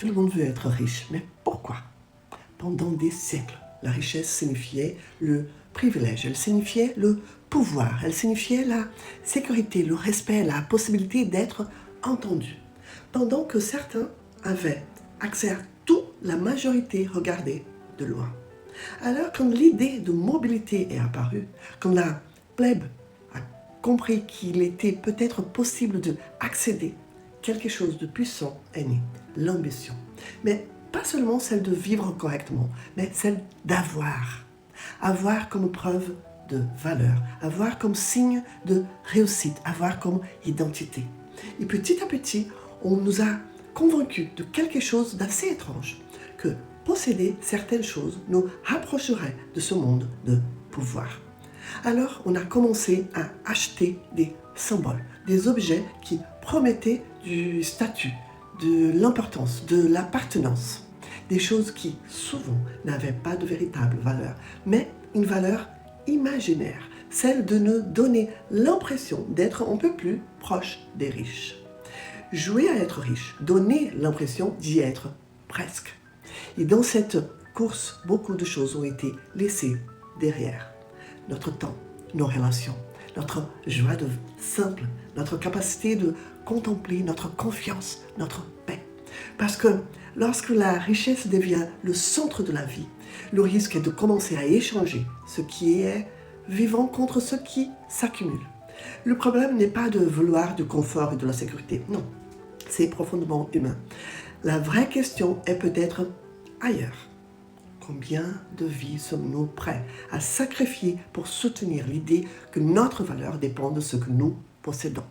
Tout le monde veut être riche, mais pourquoi? Pendant des siècles, la richesse signifiait le privilège, elle signifiait le pouvoir, elle signifiait la sécurité, le respect, la possibilité d'être entendu. Pendant que certains avaient accès à tout, la majorité regardait de loin. Alors quand l'idée de mobilité est apparue, quand la plèbe a compris qu'il était peut-être possible d'accéder, quelque chose de puissant est né, l'ambition. Mais pas seulement celle de vivre correctement, mais celle d'avoir. Avoir comme preuve de valeur, avoir comme signe de réussite, avoir comme identité. Et petit à petit, on nous a convaincus de quelque chose d'assez étrange, que posséder certaines choses nous rapprocherait de ce monde de pouvoir. Alors, on a commencé à acheter des symboles, des objets qui promettaient du statut, de l'importance, de l'appartenance. Des choses qui, souvent, n'avaient pas de véritable valeur, mais une valeur imaginaire, celle de nous donner l'impression d'être un peu plus proche des riches. Jouer à être riche, donner l'impression d'y être presque. Et dans cette course, beaucoup de choses ont été laissées derrière. Notre temps, nos relations, notre joie de simple, notre capacité de contempler, notre confiance, notre paix. Parce que lorsque la richesse devient le centre de la vie, le risque est de commencer à échanger ce qui est vivant contre ce qui s'accumule. Le problème n'est pas de vouloir du confort et de la sécurité, non, c'est profondément humain. La vraie question est peut-être ailleurs. Combien de vies sommes-nous prêts à sacrifier pour soutenir l'idée que notre valeur dépend de ce que nous possédons?